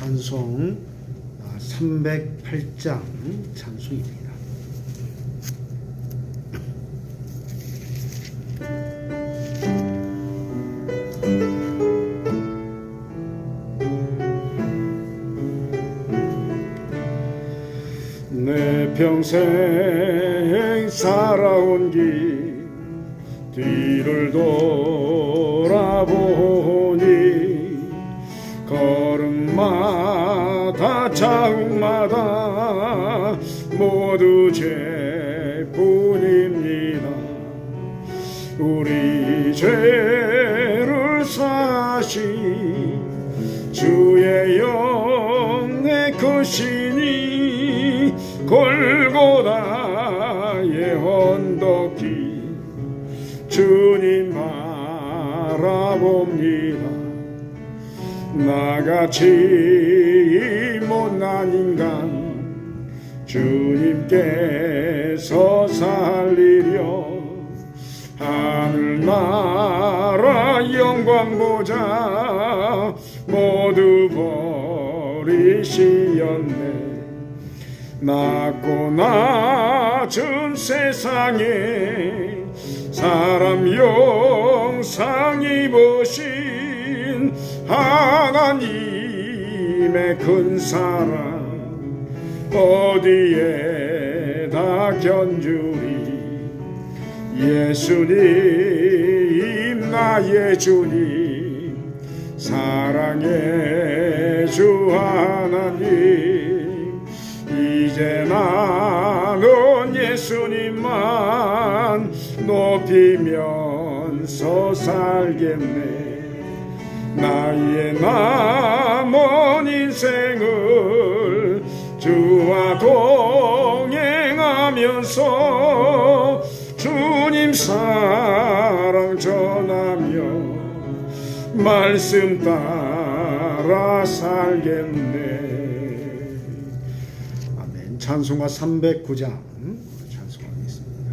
찬송 308장 찬송입니다. 내 평생 살아온 길 뒤를 돌아보니 걸음마다 자국마다 모두 죄뿐입니다. 우리 죄를 사신 주의 영의 크신이 골고다의 언덕길 주님 바라봅니다. 나같이 못난 인간 주님께서 살리려 하늘나라 영광 보자 모두 버리시었네. 낮고 낮은 세상에 사람 형상 입으신 하나님의 큰 사랑 어디에다 견주리. 예수님 나의 주님 사랑의 주 하나님 이제 나는 예수님만 높이면서 살겠네. 나의 남은 인생을 주와 동행하면서 주님 사랑 전하며 말씀 따라 살겠네. 아멘. 찬송가 309장 찬송하겠습니다.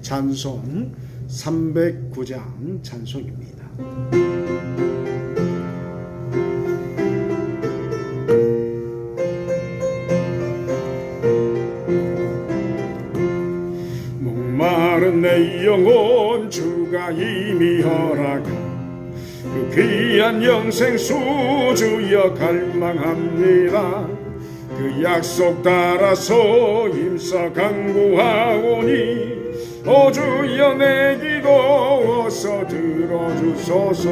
찬송 309장 찬송입니다. 목마른 내 영혼 주가 이미 허락한 그 귀한 영생 수주여 갈망합니다. 그 약속 따라서 힘써 간구하오니 오 주여 내 기도 어서 들어주소서.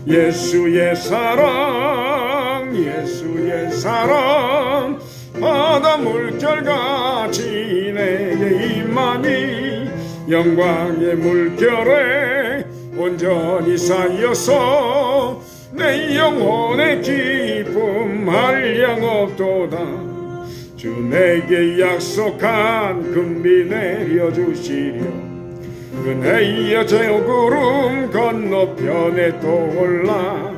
예수의 사랑 예수의 사랑 바다 물결같이 내게 임하니 영광의 물결에 온전히 쌓여서 내 영혼의 기쁨 한량 없도다. 주 내게 약속한 금비 내려주시려 은혜여 제구름 건너편에 떠올라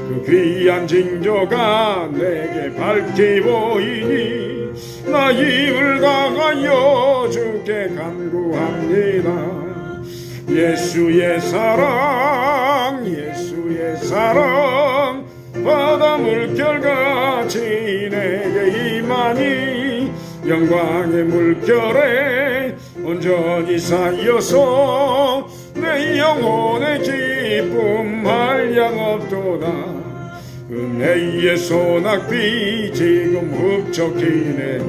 그 귀한 징조가 내게 밝히 보이니 나 힘을 다하여 주께 간구합니다. 예수의 사랑 예수의 사랑 바다 물결같이 내게 임하니 영광의 물결에 온전히 쌓여서 내 영혼의 기쁨 한량 없도다. 은혜의 소낙비 지금 흡족히 내려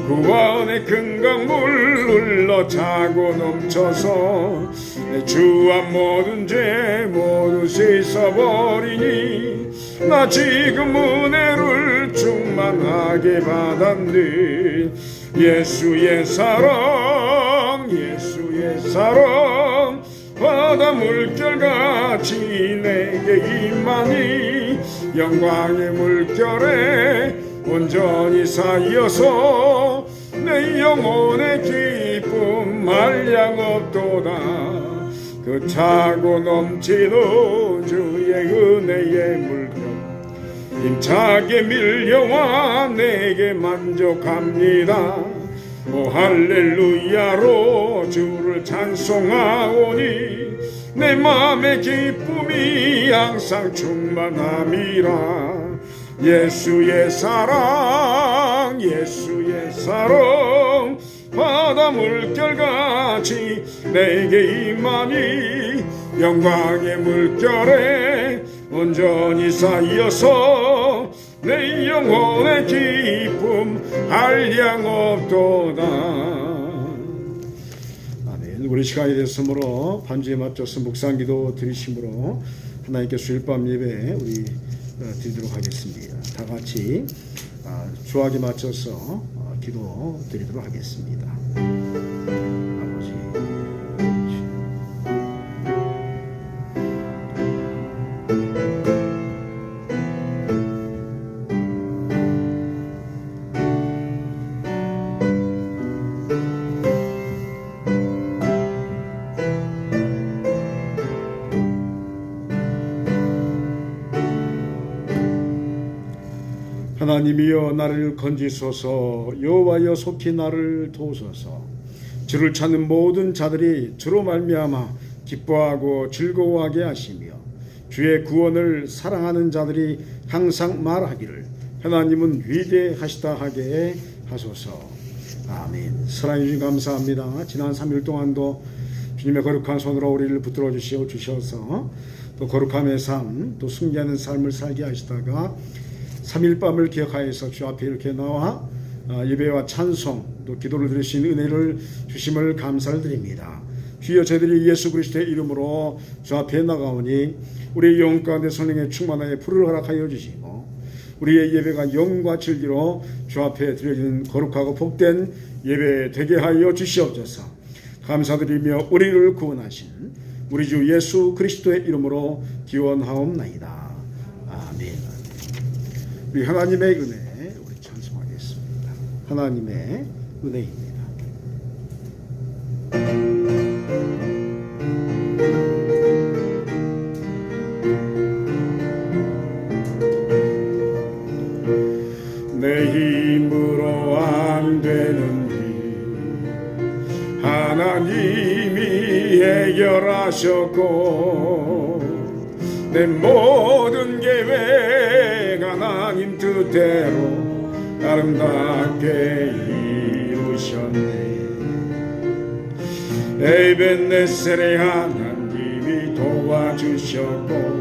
구원의 큰 강물 흘러차고 넘쳐서 내 주와 모든 죄 모두 씻어버리니 나 지금 은혜를 충만하게 받았네. 예수의 사랑 예수의 사랑 바다 물결같이 내게 임하니 영광의 물결에 온전히 쌓여서 내 영혼의 기쁨 한량 없도다. 그 차고 넘치는 주의 은혜의 물결 힘차게 밀려와 내게 만족합니다. 오 할렐루야로 주를 찬송하오니 내 맘의 기쁨이 항상 충만함이라. 예수의 사랑 예수의 사랑 바다 물결같이 내게 임하니 영광의 물결에 온전히 쌓여서 내 영혼의 기쁨 한량없도다. 아멘. 우리 시간이 됐으므로 반주에 맞춰서 묵상기도 드리심으로 하나님께 수일밤 예배 우리 드리도록 하겠습니다. 다 같이 주악에 맞춰서 기도 드리도록 하겠습니다. 아버지, 하나님이여 나를 건지소서. 여호와여 속히 나를 도우소서. 주를 찾는 모든 자들이 주로 말미암아 기뻐하고 즐거워하게 하시며 주의 구원을 사랑하는 자들이 항상 말하기를 하나님은 위대하시다 하게 하소서. 아멘. 사랑해 주님 감사합니다. 지난 3일 동안도 주님의 거룩한 손으로 우리를 붙들어 주셔서 또 거룩함의 삶, 또 승리하는 삶을 살게 하시다가 3일 밤을 기억하여서 주 앞에 이렇게 나와 예배와 찬송 또 기도를 드리신 은혜를 주심을 감사를 드립니다. 주여 저희들이 예수 그리스도의 이름으로 주 앞에 나가오니 우리의 영혼 가운데 성령의 충만하여 불을 허락하여 주시고 우리의 예배가 영과 진리로 주 앞에 드려지는 거룩하고 복된 예배 되게 하여 주시옵소서. 감사드리며 우리를 구원하신 우리 주 예수 그리스도의 이름으로 기원하옵나이다. 아멘. 우리 하나님의 은혜 우리 찬송하겠습니다. 하나님의 은혜입니다. 내 힘으로 안 되는 일 하나님이 해결하셨고 내 모든 계획 하나님 뜻대로 아름답게 이루셨네. 에벤네셀의 하나님이 도와주셨고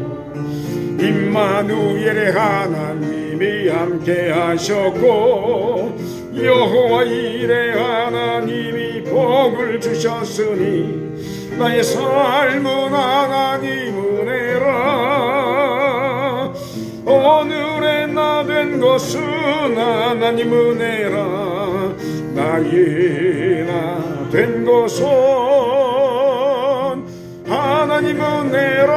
임마누엘의 하나님이 함께 하셨고 여호와 일의 하나님이 복을 주셨으니 나의 삶은 하나님 은혜라. 오늘의 나 된 것은 하나님 은혜라. 나의 나 된 것은 하나님 은혜라.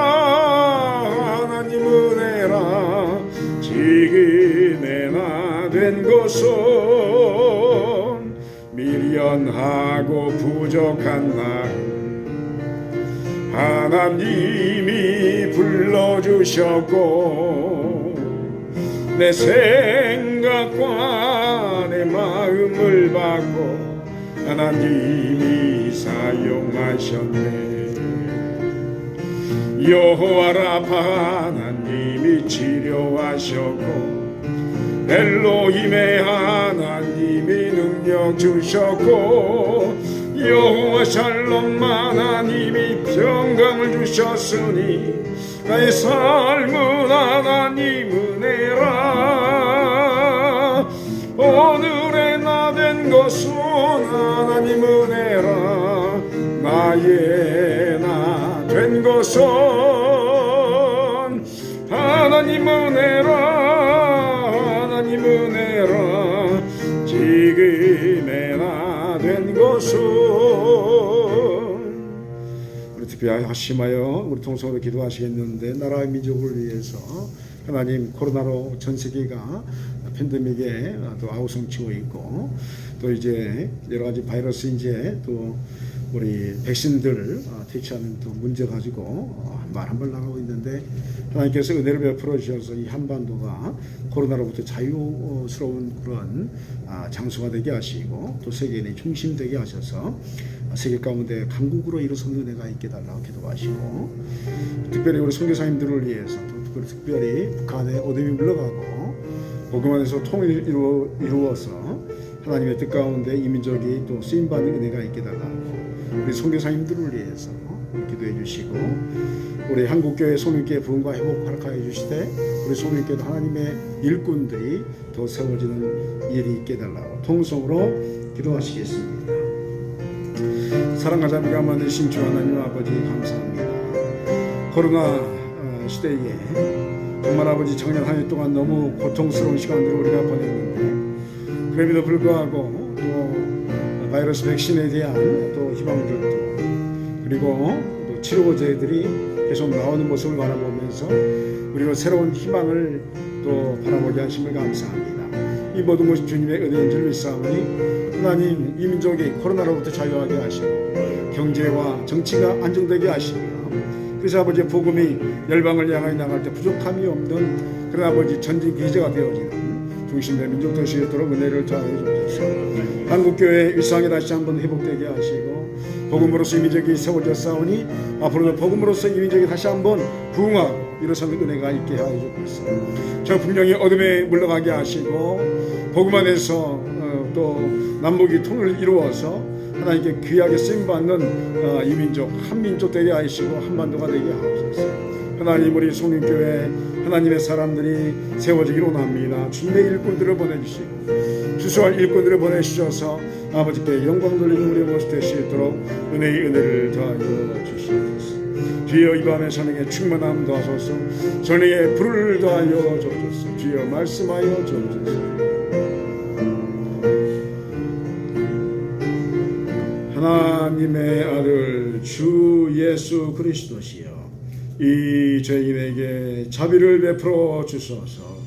하나님 은혜라. 지금의 나 된 것은 미련하고 부족한 나 하나님이 불러주셨고 내 생각과 내 마음을 받고 하나님이 사용하셨네. 여호와 라파 하나님이 치료하셨고 엘로힘의 하나님이 능력 주셨고 여호와 샬롬 하나님이 평강을 주셨으니 나의 삶은 하나님 은혜라. 오늘의 나 된 것은 하나님 은혜라. 나의 나 된 것은 하나님 은혜라. 하나님 은혜라. 지금의 나 된 것은 우리 특별히 하심하여 우리 통성으로 기도하시겠는데 나라의 민족을 위해서 하나님 코로나로 전 세계가 팬데믹에 또 아우성치고 있고 또 이제 여러 가지 바이러스 이제 또 우리 백신들 퇴치하는 또 문제 가지고 말 한 번 나가고 있는데 하나님께서 은혜를 베풀어 주셔서 이 한반도가 코로나로부터 자유스러운 그런 장소가 되게 하시고 또 세계인의 중심 되게 하셔서 세계 가운데 강국으로 일어서는 은혜가 있게 달라고 기도하시고 특별히 우리 선교사님들을 위해서 또 특별히 북한에 어둠이 물러가고 복음 안에서 통일을 이루어서 하나님의 뜻 가운데 이 민족이 또 쓰임받는 은혜가 있게 달라고 우리 선교사님들을 위해서 기도해 주시고, 우리 한국교회 소민교회 부흥과 회복 허락하여 주시되 우리 소민교회도 하나님의 일꾼들이 더 세워지는 일이 있게 달라고 통성으로 기도하시겠습니다. 사랑과 자비가 많으신 주 하나님 아버지 감사합니다. 코로나 시대에 정말 아버지 작년 한 해 동안 너무 고통스러운 시간들을 우리가 보냈는데, 그럼에도 불구하고 또 바이러스 백신에 대한 또 희망들도, 그리고 또 치료제들이 계속 나오는 모습을 바라보면서 우리가 새로운 희망을 또 바라보게 하심을 감사합니다. 이 모든 것이 주님의 은혜인 줄 믿사오니 하나님, 이 민족이 코로나로부터 자유하게 하시고 경제와 정치가 안정되게 하시며, 그래서 아버지 복음이 열방을 향하여 나갈 때 부족함이 없는 그런 아버지 전진 기제가 되어지는 중심의 민족 도시 되도록 은혜를 더하여 주옵소서. 한국교회 일상이 다시 한번 회복되게 하시고, 복음으로서 이 민족이 세워져 싸우니 앞으로도 복음으로서 이 민족이 다시 한번 부흥하고 일어서는 은혜가 있게 하여 주옵소서. 저 분명히 어둠에 물러가게 하시고 복음 안에서 또 남북이 통일을 이루어서 하나님께 귀하게 쓰임받는 이 민족, 한민족 되게 하시고 한반도가 되게 하옵소서. 하나님, 우리 소민교회 하나님의 사람들이 세워지기로 원합니다. 주님의 일꾼들을 보내주시고 주소할 일꾼들을 보내주셔서 아버지께 영광 돌리는 우리의 모습 될 수 있도록 은혜의 은혜를 더하여 주시옵소서. 주여, 이 밤에 선행에 충만함 더하소서. 전행에 불을 더하여 주옵소서. 주여, 말씀하여 주옵소서. 하나님의 아들 주 예수 그리스도시여, 이 죄인에게 자비를 베풀어 주소서.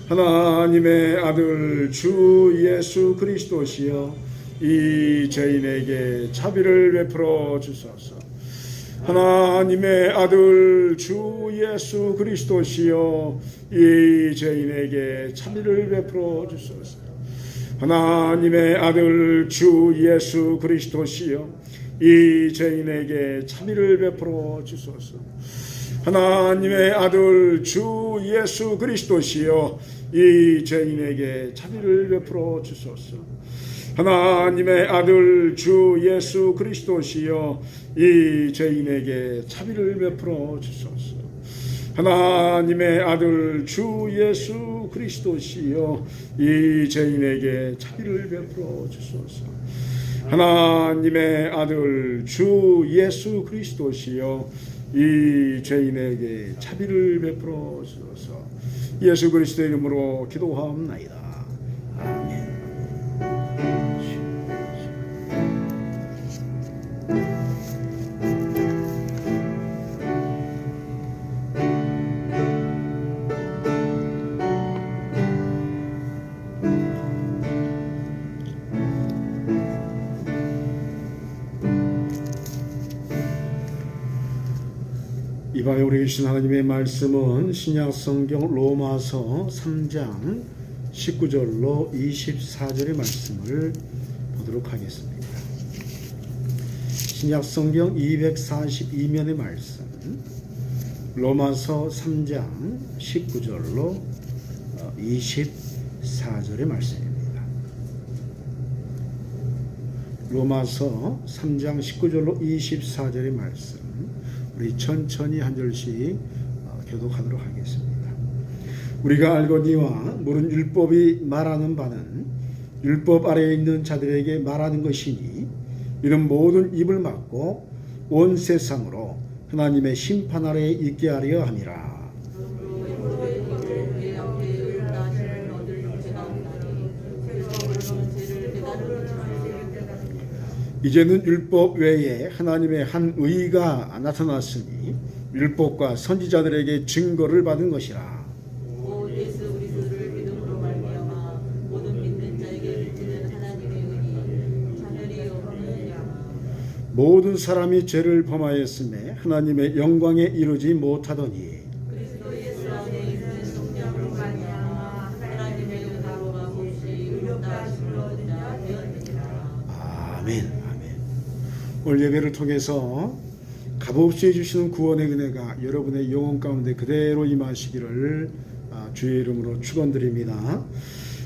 하나님의 아들 주 예수 그리스도시여, 이 죄인에게 자비를 베풀어 주소서. 하나님의 아들 주 예수 그리스도시여, 이 죄인에게 자비를 베풀어 주소서. 하나님의 아들 주 예수 그리스도시여, 이 죄인에게 자비를 베풀어 주소서. 하나님의 아들 주 예수 그리스도시여, 이 죄인에게 자비를 베풀어 주소서. 하나님의 아들 주 예수 그리스도시여, 이 죄인에게 자비를 베풀어 주소서. 하나님의 아들 주 예수 그리스도시여, 이 죄인에게 자비를 베풀어 주소서. 하나님의 아들 주 예수 그리스도시여, 이 죄인에게 자비를 베풀어 주소서. 예수 그리스도의 이름으로 기도하옵나이다. 아멘. 이 밤에 우리에게 주신 하나님의 말씀은 신약성경 로마서 3장 19절로 24절의 말씀을 보도록 하겠습니다. 신약성경 242면의 말씀, 로마서 3장 19절로 24절의 말씀입니다. 로마서 3장 19절로 24절의 말씀, 우리 천천히 한 절씩 교독하도록 하겠습니다. 우리가 알거니와 물은 율법이 말하는 바는 율법 아래에 있는 자들에게 말하는 것이니, 이는 모든 입을 막고 온 세상으로 하나님의 심판 아래에 있게 하려 함이라. 이제는 율법 외에 하나님의 한 의가 나타났으니 율법과 선지자들에게 증거를 받은 것이라. 오 예수 그리스도를 믿음으로 말미암아 모든 믿는 자에게 미치는 하나님의 은이 차별이 없느니라. 모든 사람이 죄를 범하였음에 하나님의 영광에 이르지 못하더니 그리스도 예수 안에 있는 성령으로 말미암아 하나님의 은혜로가 몹시 의롭다심을 얻으냐 되었느니라. 아멘. 오늘 예배를 통해서 값없이 해주시는 구원의 은혜가 여러분의 영혼 가운데 그대로 임하시기를 주의 이름으로 축원드립니다.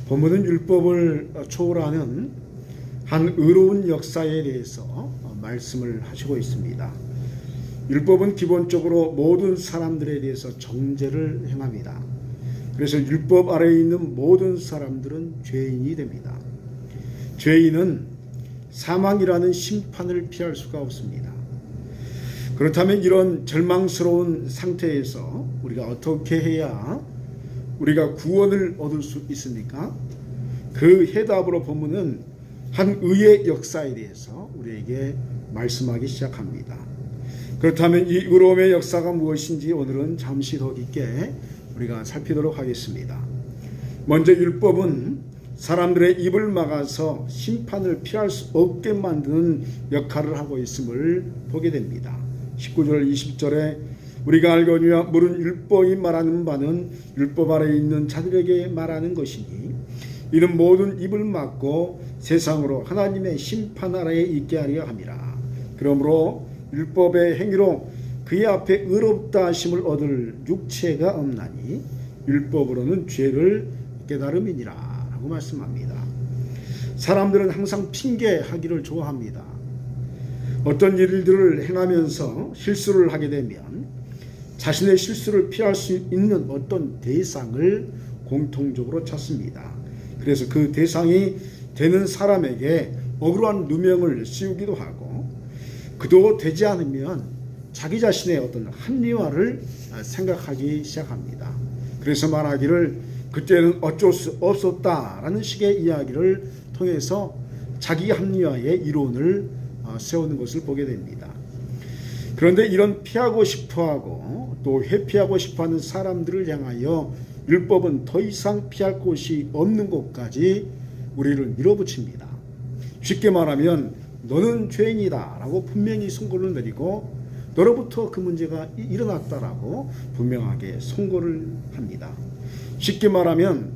본문은 율법을 초월하는 한 의로운 역사에 대해서 말씀을 하시고 있습니다. 율법은 기본적으로 모든 사람들에 대해서 정죄를 행합니다. 그래서 율법 아래에 있는 모든 사람들은 죄인이 됩니다. 죄인은 사망이라는 심판을 피할 수가 없습니다. 그렇다면 이런 절망스러운 상태에서 우리가 어떻게 해야 우리가 구원을 얻을 수 있습니까? 그 해답으로 본문은 한 의의 역사에 대해서 우리에게 말씀하기 시작합니다. 그렇다면 이 의로움의 역사가 무엇인지 오늘은 잠시 더 깊게 우리가 살피도록 하겠습니다. 먼저 율법은 사람들의 입을 막아서 심판을 피할 수 없게 만드는 역할을 하고 있음을 보게 됩니다. 19절 20절에 우리가 알거니와 물은 율법이 말하는 바는 율법 아래에 있는 자들에게 말하는 것이니 이는 모든 입을 막고 세상으로 하나님의 심판 아래에 있게 하려 함이라. 그러므로 율법의 행위로 그의 앞에 의롭다 하심을 얻을 육체가 없나니 율법으로는 죄를 깨달음이니라 라고 말씀합니다. 사람들은 항상 핑계하기를 좋아합니다. 어떤 일들을 행하면서 실수를 하게 되면 자신의 실수를 피할 수 있는 어떤 대상을 공통적으로 찾습니다. 그래서 그 대상이 되는 사람에게 억울한 누명을 씌우기도 하고, 그도 되지 않으면 자기 자신의 어떤 합리화를 생각하기 시작합니다. 그래서 말하기를 그때는 어쩔 수 없었다라는 식의 이야기를 통해서 자기 합리화의 이론을 세우는 것을 보게 됩니다. 그런데 이런 피하고 싶어하고 또 회피하고 싶어하는 사람들을 향하여 율법은 더 이상 피할 곳이 없는 곳까지 우리를 밀어붙입니다. 쉽게 말하면 너는 죄인이다 라고 분명히 선고를 내리고 너로부터 그 문제가 일어났다라고 분명하게 선고를 합니다. 쉽게 말하면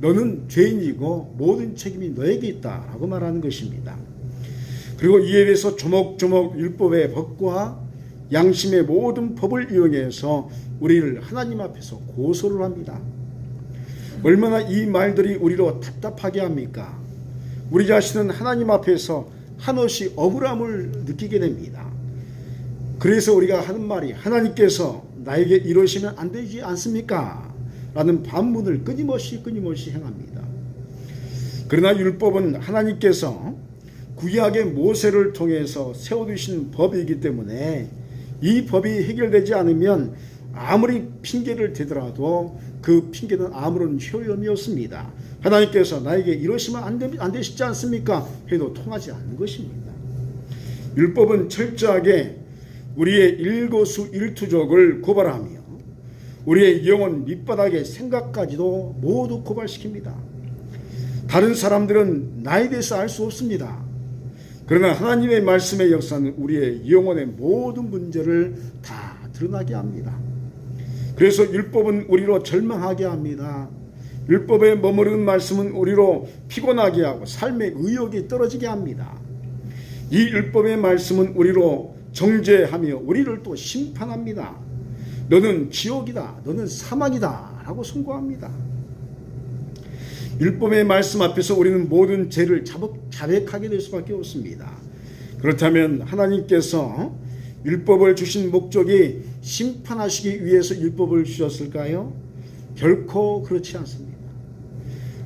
너는 죄인이고 모든 책임이 너에게 있다라고 말하는 것입니다. 그리고 이에 대해서 조목조목 율법의 법과 양심의 모든 법을 이용해서 우리를 하나님 앞에서 고소를 합니다. 얼마나 이 말들이 우리로 답답하게 합니까? 우리 자신은 하나님 앞에서 한없이 억울함을 느끼게 됩니다. 그래서 우리가 하는 말이 하나님께서 나에게 이러시면 안 되지 않습니까? 라는 반문을 끊임없이 행합니다. 그러나 율법은 하나님께서 구약의 모세를 통해서 세워두신 법이기 때문에 이 법이 해결되지 않으면 아무리 핑계를 대더라도 그 핑계는 아무런 효용이 없습니다. 하나님께서 나에게 이러시면 안 되시지 않습니까? 해도 통하지 않는 것입니다. 율법은 철저하게 우리의 일거수일투족을 고발하며 우리의 영혼 밑바닥의 생각까지도 모두 고발시킵니다. 다른 사람들은 나에 대해서 알 수 없습니다. 그러나 하나님의 말씀의 역사는 우리의 영혼의 모든 문제를 다 드러나게 합니다. 그래서 율법은 우리로 절망하게 합니다. 율법에 머무르는 말씀은 우리로 피곤하게 하고 삶의 의욕이 떨어지게 합니다. 이 율법의 말씀은 우리로 정죄하며 우리를 또 심판합니다. 너는 지옥이다, 너는 사망이다 라고 선고합니다. 율법의 말씀 앞에서 우리는 모든 죄를 자백하게 될 수밖에 없습니다. 그렇다면 하나님께서 율법을 주신 목적이 심판하시기 위해서 율법을 주셨을까요? 결코 그렇지 않습니다.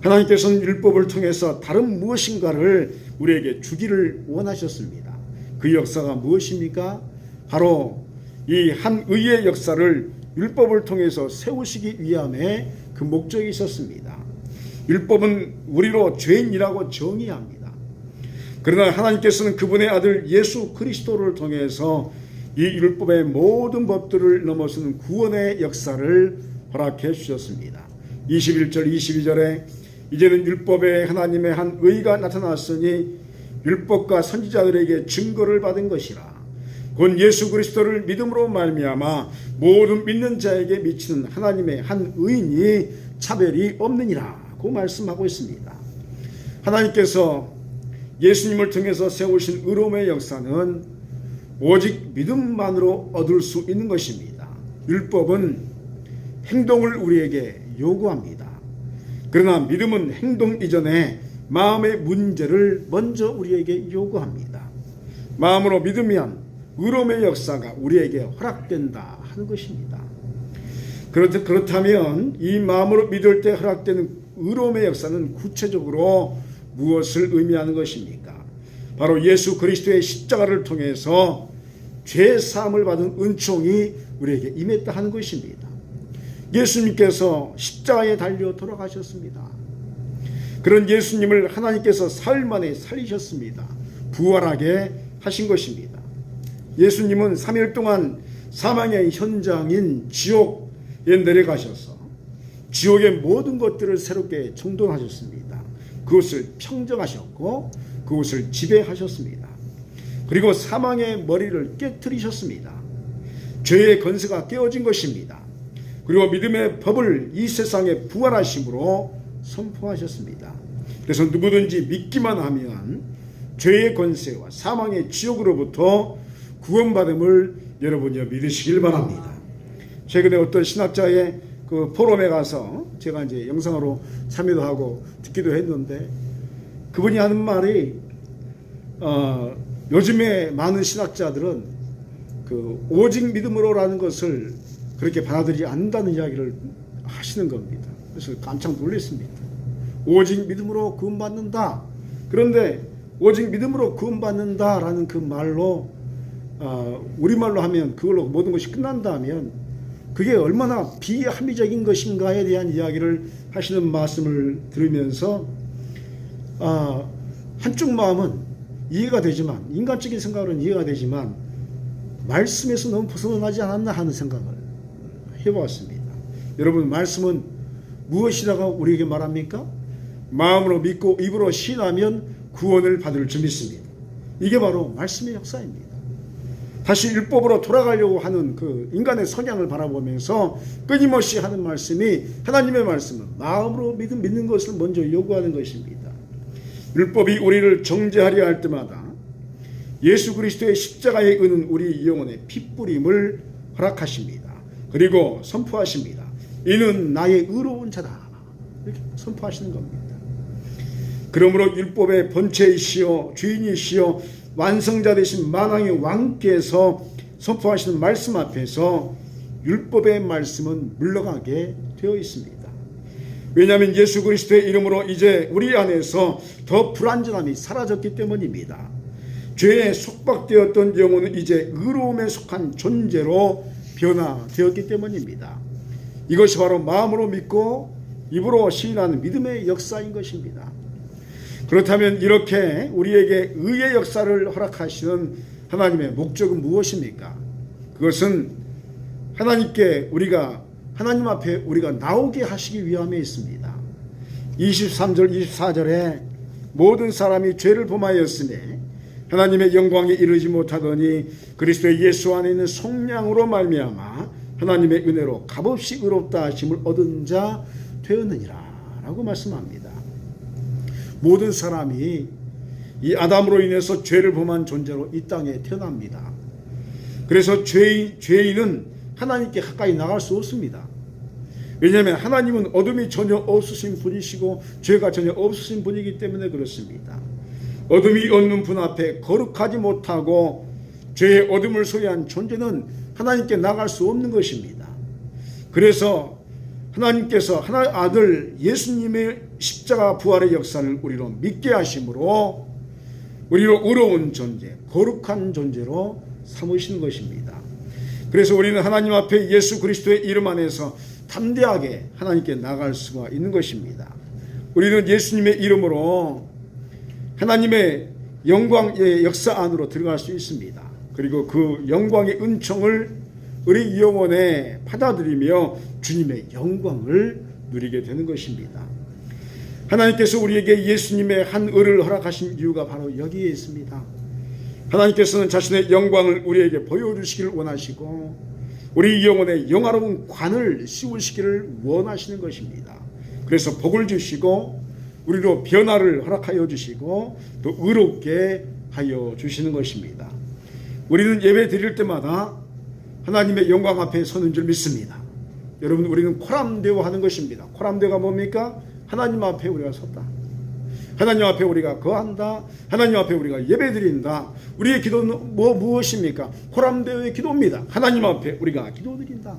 하나님께서는 율법을 통해서 다른 무엇인가를 우리에게 주기를 원하셨습니다. 그 역사가 무엇입니까? 바로 이 한 의의 역사를 율법을 통해서 세우시기 위함에 그 목적이 있었습니다. 율법은 우리로 죄인이라고 정의합니다. 그러나 하나님께서는 그분의 아들 예수 그리스도를 통해서 이 율법의 모든 법들을 넘어서는 구원의 역사를 허락해 주셨습니다. 21절 22절에 이제는 율법에 하나님의 한 의가 나타났으니 율법과 선지자들에게 증거를 받은 것이라. 곧 예수 그리스도를 믿음으로 말미암아 모든 믿는 자에게 미치는 하나님의 한 의인이 차별이 없느니라 고 말씀하고 있습니다. 하나님께서 예수님을 통해서 세우신 의로움의 역사는 오직 믿음만으로 얻을 수 있는 것입니다. 율법은 행동을 우리에게 요구합니다. 그러나 믿음은 행동 이전에 마음의 문제를 먼저 우리에게 요구합니다. 마음으로 믿으면 의로움의 역사가 우리에게 허락된다 하는 것입니다. 그렇다면 이 마음으로 믿을 때 허락되는 의로움의 역사는 구체적으로 무엇을 의미하는 것입니까? 바로 예수 그리스도의 십자가를 통해서 죄 사함을 받은 은총이 우리에게 임했다 하는 것입니다. 예수님께서 십자가에 달려 돌아가셨습니다. 그런 예수님을 하나님께서 사흘 만에 살리셨습니다. 부활하게 하신 것입니다. 예수님은 3일 동안 사망의 현장인 지옥에 내려가셔서 지옥의 모든 것들을 새롭게 정돈하셨습니다. 그것을 평정하셨고 그것을 지배하셨습니다. 그리고 사망의 머리를 깨뜨리셨습니다. 죄의 권세가 깨어진 것입니다. 그리고 믿음의 법을 이 세상에 부활하심으로 선포하셨습니다. 그래서 누구든지 믿기만 하면 죄의 권세와 사망의 지옥으로부터 구원받음을 여러분이 믿으시길 바랍니다. 최근에 어떤 신학자의 그 포럼에 가서 제가 이제 영상으로 참여도 하고 듣기도 했는데 그분이 하는 말이 요즘에 많은 신학자들은 그 오직 믿음으로라는 것을 그렇게 받아들이지 않는다는 이야기를 하시는 겁니다. 그래서 깜짝 놀랐습니다. 오직 믿음으로 구원받는다. 그런데 오직 믿음으로 구원받는다라는 그 말로 우리말로 하면 그걸로 모든 것이 끝난다면 그게 얼마나 비합리적인 것인가에 대한 이야기를 하시는 말씀을 들으면서 한쪽 마음은 이해가 되지만 인간적인 생각으로는 이해가 되지만 말씀에서 너무 벗어나지 않았나 하는 생각을 해보았습니다. 여러분, 말씀은 무엇이라고 우리에게 말합니까? 마음으로 믿고 입으로 신하면 구원을 받을 줄 믿습니다. 이게 바로 말씀의 역사입니다. 다시 율법으로 돌아가려고 하는 그 인간의 성향을 바라보면서 끊임없이 하는 말씀이 하나님의 말씀은 마음으로 믿는 것을 먼저 요구하는 것입니다. 율법이 우리를 정죄하려 할 때마다 예수 그리스도의 십자가의 은은 우리 영혼의 핏뿌림을 허락하십니다. 그리고 선포하십니다. 이는 나의 의로운 자다. 이렇게 선포하시는 겁니다. 그러므로 율법의 본체이시여 주인이시여 완성자 되신 만왕의 왕께서 선포하시는 말씀 앞에서 율법의 말씀은 물러가게 되어 있습니다. 왜냐하면 예수 그리스도의 이름으로 이제 우리 안에서 더 불완전함이 사라졌기 때문입니다. 죄에 속박되었던 영혼은 이제 의로움에 속한 존재로 변화되었기 때문입니다. 이것이 바로 마음으로 믿고 입으로 시인하는 믿음의 역사인 것입니다. 그렇다면 이렇게 우리에게 의의 역사를 허락하시는 하나님의 목적은 무엇입니까? 그것은 하나님 앞에 우리가 나오게 하시기 위함에 있습니다. 23절 24절에 모든 사람이 죄를 범하였으니 하나님의 영광에 이르지 못하더니 그리스도의 예수 안에 있는 속량으로 말미암아 하나님의 은혜로 값없이 의롭다 하심을 얻은 자 되었느니라 라고 말씀합니다. 모든 사람이 이 아담으로 인해서 죄를 범한 존재로 이 땅에 태어납니다. 그래서 죄인은 하나님께 가까이 나갈 수 없습니다. 왜냐하면 하나님은 어둠이 전혀 없으신 분이시고 죄가 전혀 없으신 분이기 때문에 그렇습니다. 어둠이 없는 분 앞에 거룩하지 못하고 죄의 어둠을 소유한 존재는 하나님께 나갈 수 없는 것입니다. 그래서 하나님께서 하나의 아들 예수님의 십자가 부활의 역사를 우리로 믿게 하심으로 우리로 의로운 존재, 거룩한 존재로 삼으시는 것입니다. 그래서 우리는 하나님 앞에 예수 그리스도의 이름 안에서 담대하게 하나님께 나갈 수가 있는 것입니다. 우리는 예수님의 이름으로 하나님의 영광의 역사 안으로 들어갈 수 있습니다. 그리고 그 영광의 은총을 우리 영혼에 받아들이며 주님의 영광을 누리게 되는 것입니다. 하나님께서 우리에게 예수님의 한 의를 허락하신 이유가 바로 여기에 있습니다. 하나님께서는 자신의 영광을 우리에게 보여주시기를 원하시고 우리 영혼에 영화로운 관을 씌우시기를 원하시는 것입니다. 그래서 복을 주시고 우리로 변화를 허락하여 주시고 또 의롭게 하여 주시는 것입니다. 우리는 예배 드릴 때마다 하나님의 영광 앞에 서는 줄 믿습니다. 여러분, 우리는 코람데오 하는 것입니다. 코람데오가 뭡니까? 하나님 앞에 우리가 섰다. 하나님 앞에 우리가 거한다. 하나님 앞에 우리가 예배드린다. 우리의 기도는 무엇입니까? 코람데오의 기도입니다. 하나님 앞에 우리가 기도드린다.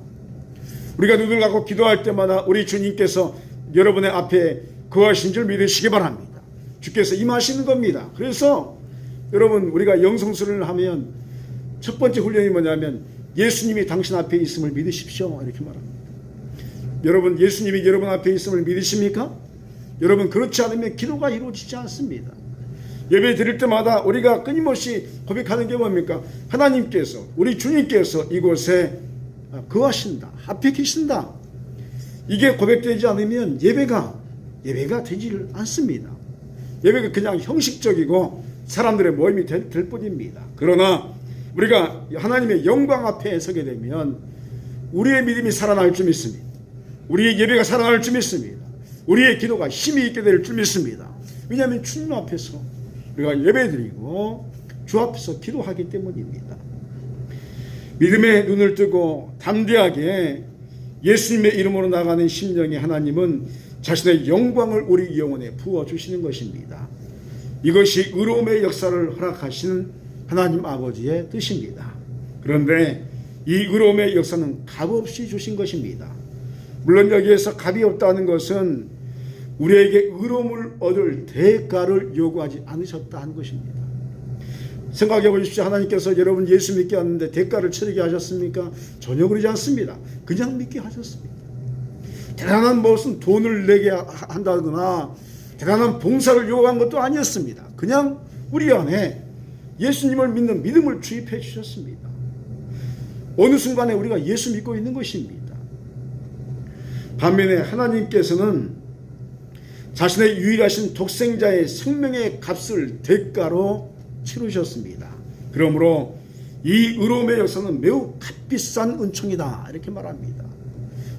우리가 눈을 감고 기도할 때마다 우리 주님께서 여러분의 앞에 거하신 줄 믿으시기 바랍니다. 주께서 임하시는 겁니다. 그래서 여러분, 우리가 영성술을 하면 첫 번째 훈련이 뭐냐면 예수님이 당신 앞에 있음을 믿으십시오, 이렇게 말합니다. 여러분, 예수님이 여러분 앞에 있음을 믿으십니까? 여러분, 그렇지 않으면 기도가 이루어지지 않습니다. 예배 드릴 때마다 우리가 끊임없이 고백하는 게 뭡니까? 하나님께서, 우리 주님께서 이곳에 거하신다, 앞에 계신다. 이게 고백되지 않으면 예배가 되질 않습니다. 예배가 그냥 형식적이고 사람들의 모임이 될 뿐입니다. 그러나 우리가 하나님의 영광 앞에 서게 되면 우리의 믿음이 살아날 줄 믿습니다. 우리의 예배가 살아날 줄 믿습니다. 우리의 기도가 힘이 있게 될 줄 믿습니다. 왜냐하면 주님 앞에서 우리가 예배드리고 주 앞에서 기도하기 때문입니다. 믿음의 눈을 뜨고 담대하게 예수님의 이름으로 나가는 심령의 하나님은 자신의 영광을 우리 영혼에 부어주시는 것입니다. 이것이 의로움의 역사를 허락하시는 하나님 아버지의 뜻입니다. 그런데 이 의로움의 역사는 값없이 주신 것입니다. 물론 여기에서 값이 없다는 것은 우리에게 의로움을 얻을 대가를 요구하지 않으셨다는 것입니다. 생각해 보십시오. 하나님께서 여러분 예수 믿게 하는데 대가를 치르게 하셨습니까? 전혀 그러지 않습니다. 그냥 믿게 하셨습니다. 대단한 무슨 돈을 내게 한다거나 대단한 봉사를 요구한 것도 아니었습니다. 그냥 우리 안에 예수님을 믿는 믿음을 주입해 주셨습니다. 어느 순간에 우리가 예수 믿고 있는 것입니다. 반면에 하나님께서는 자신의 유일하신 독생자의 생명의 값을 대가로 치르셨습니다. 그러므로 이 의로움의 역사는 매우 값비싼 은총이다, 이렇게 말합니다.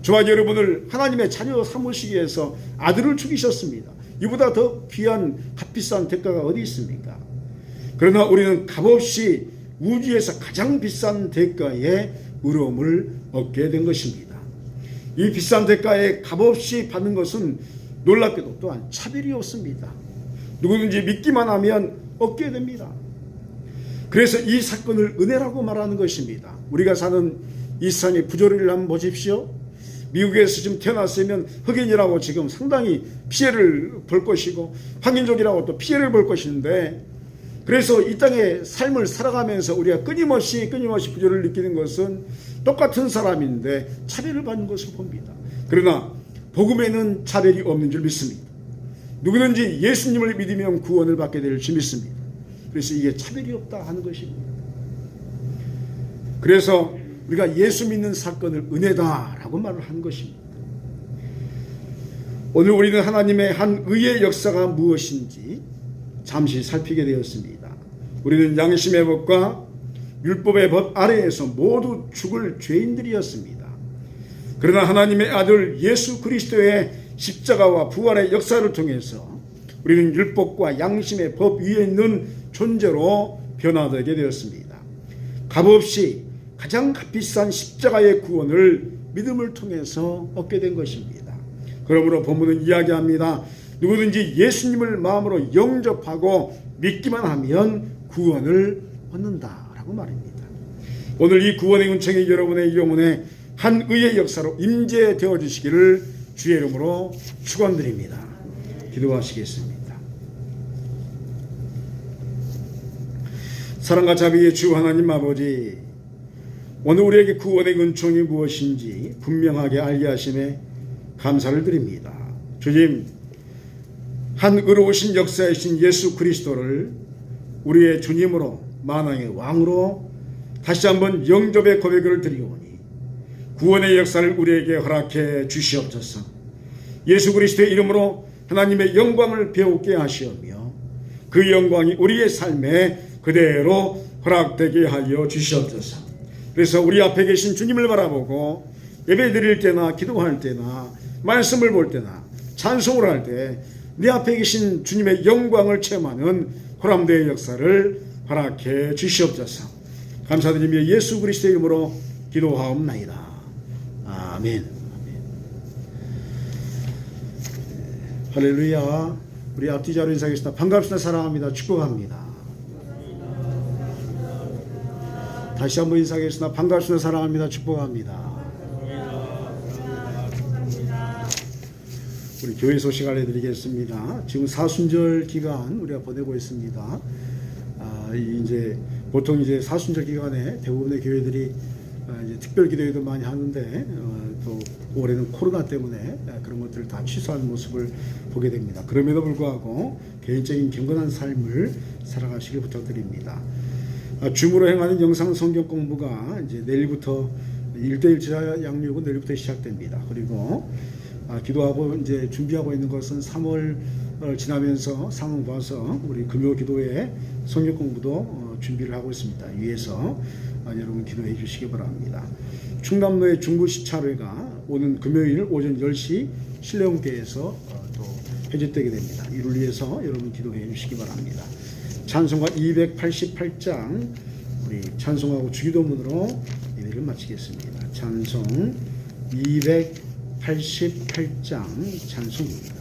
저와 여러분을 하나님의 자녀 삼으시기 위해서 아들을 죽이셨습니다. 이보다 더 귀한 값비싼 대가가 어디 있습니까? 그러나 우리는 값없이 우주에서 가장 비싼 대가의 의로움을 얻게 된 것입니다. 이 비싼 대가에 값없이 받는 것은 놀랍게도 또한 차별이 없습니다. 누구든지 믿기만 하면 얻게 됩니다. 그래서 이 사건을 은혜라고 말하는 것입니다. 우리가 사는 이 세상의 부조리를 한번 보십시오. 미국에서 지금 태어났으면 흑인이라고 지금 상당히 피해를 볼 것이고 황인족이라고 또 피해를 볼 것인데, 그래서 이 땅의 삶을 살아가면서 우리가 끊임없이 부조리를 느끼는 것은 똑같은 사람인데 차별을 받는 것을 봅니다. 그러나 복음에는 차별이 없는 줄 믿습니다. 누구든지 예수님을 믿으면 구원을 받게 될 줄 믿습니다. 그래서 이게 차별이 없다 하는 것입니다. 그래서 우리가 예수 믿는 사건을 은혜다라고 말을 하는 것입니다. 오늘 우리는 하나님의 한 의의 역사가 무엇인지 잠시 살피게 되었습니다. 우리는 양심의 법과 율법의 법 아래에서 모두 죽을 죄인들이었습니다. 그러나 하나님의 아들 예수 그리스도의 십자가와 부활의 역사를 통해서 우리는 율법과 양심의 법 위에 있는 존재로 변화되게 되었습니다. 값없이 가장 값비싼 십자가의 구원을 믿음을 통해서 얻게 된 것입니다. 그러므로 본문은 이야기합니다. 누구든지 예수님을 마음으로 영접하고 믿기만 하면 구원을 얻는다라고 말입니다. 오늘 이 구원의 은총이 여러분의 영혼에 한 의의 역사로 임재되어 주시기를 주의 이름으로 축원드립니다. 기도하시겠습니다. 사랑과 자비의 주 하나님 아버지, 오늘 우리에게 구원의 은총이 무엇인지 분명하게 알게 하심에 감사를 드립니다. 주님, 한 의로우신 역사이신 예수 그리스도를 우리의 주님으로 만왕의 왕으로 다시 한번 영접의 고백을 드리오니 구원의 역사를 우리에게 허락해 주시옵소서. 예수 그리스도의 이름으로 하나님의 영광을 배우게 하시오며 그 영광이 우리의 삶에 그대로 허락되게 하여 주시옵소서. 그래서 우리 앞에 계신 주님을 바라보고 예배 드릴 때나 기도할 때나 말씀을 볼 때나 찬송을 할 때 내 앞에 계신 주님의 영광을 체험하는 호람대의 역사를 허락해 주시옵소서. 감사드리며 예수 그리스도의 이름으로 기도하옵나이다. 아멘. 할렐루야. 우리 앞뒤 자로 인사하겠습니다. 반갑습니다. 사랑합니다. 축복합니다. 다시 한번 인사하겠습니다. 반갑습니다. 사랑합니다. 축복합니다. 우리 교회 소식 알려드리겠습니다. 지금 사순절 기간 우리가 보내고 있습니다. 이제 보통 이제 사순절 기간에 대부분의 교회들이 이제 특별 기도회도 많이 하는데 또 올해는 코로나 때문에 그런 것들을 다 취소하는 모습을 보게 됩니다. 그럼에도 불구하고 개인적인 경건한 삶을 살아가시길 부탁드립니다. 줌으로 행하는 영상 성경 공부가 이제 내일부터 1대1 제자 양육은 내일부터 시작됩니다. 그리고 기도하고 이제 준비하고 있는 것은 3월 지나면서 상황 봐서 우리 금요 기도회 성경 공부도 준비를 하고 있습니다. 위에서 여러분 기도해 주시기 바랍니다. 충남로의 중부 시찰회가 오는 금요일 오전 10시 신뢰원교회에서 또 해제되게 됩니다. 이를 위해서 여러분 기도해 주시기 바랍니다. 찬송가 288장 우리 찬송하고 주기도문으로 예배를 마치겠습니다. 찬송 288장 찬송입니다.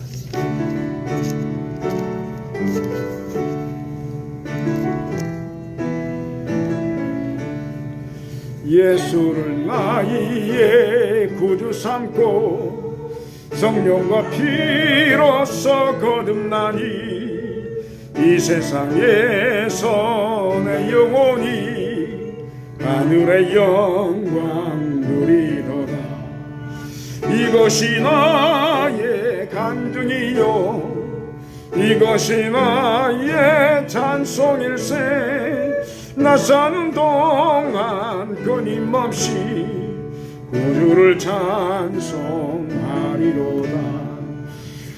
예수를 나의 구주 삼고 성령과 피로써 거듭나니 이 세상에서 내 영혼이 하늘의 영광 누리도다. 이것이 나의 간증이요 이것이 나의 찬송일세. 나 사는 동안 끊임없이 구주를 찬송하리로다.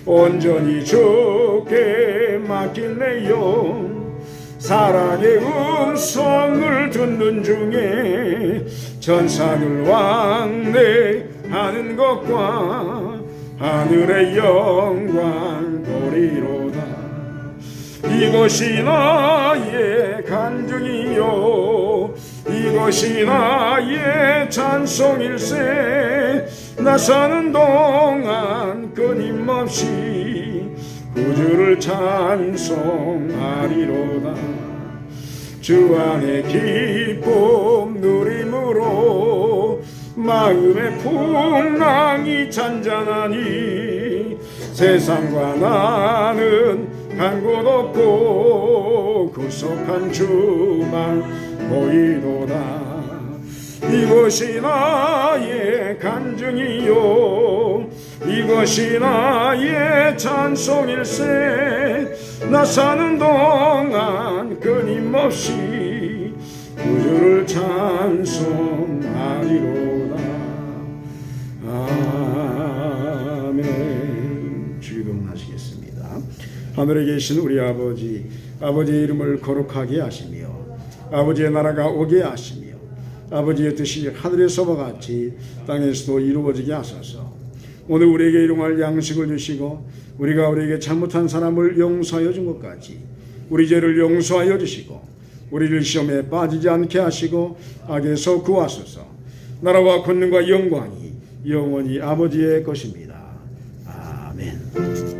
온전히 주께 맡긴 내 영 사랑의 음성을 듣는 중에 천사들 왕래하는 것과 하늘의 영광 보리로다. 이것이 나의 간증이요 이것이 나의 찬송일세. 나 사는 동안 끊임없이 구주를 찬송하리로다. 주 안에 기쁨 누림으로 마음의 풍랑이 잔잔하니 세상과 나는 간 곳 없고 구속한 주만 보이도다. 이것이 나의 간증이요 이것이 나의 찬송일세. 나 사는 동안 끊임없이 구주를 찬송하리로다. 아멘. 주기도문 하시겠습니다. 하늘에 계신 우리 아버지, 아버지의 이름을 거룩하게 하시며 아버지의 나라가 오게 하시며 아버지의 뜻이 하늘에서와 같이 땅에서도 이루어지게 하소서. 오늘 우리에게 일용할 양식을 주시고 우리가 우리에게 잘못한 사람을 용서하여 준 것 같이 우리 죄를 용서하여 주시고 우리를 시험에 빠지지 않게 하시고 악에서 구하소서. 나라와 권능과 영광이 영원히 아버지의 것입니다. 아멘.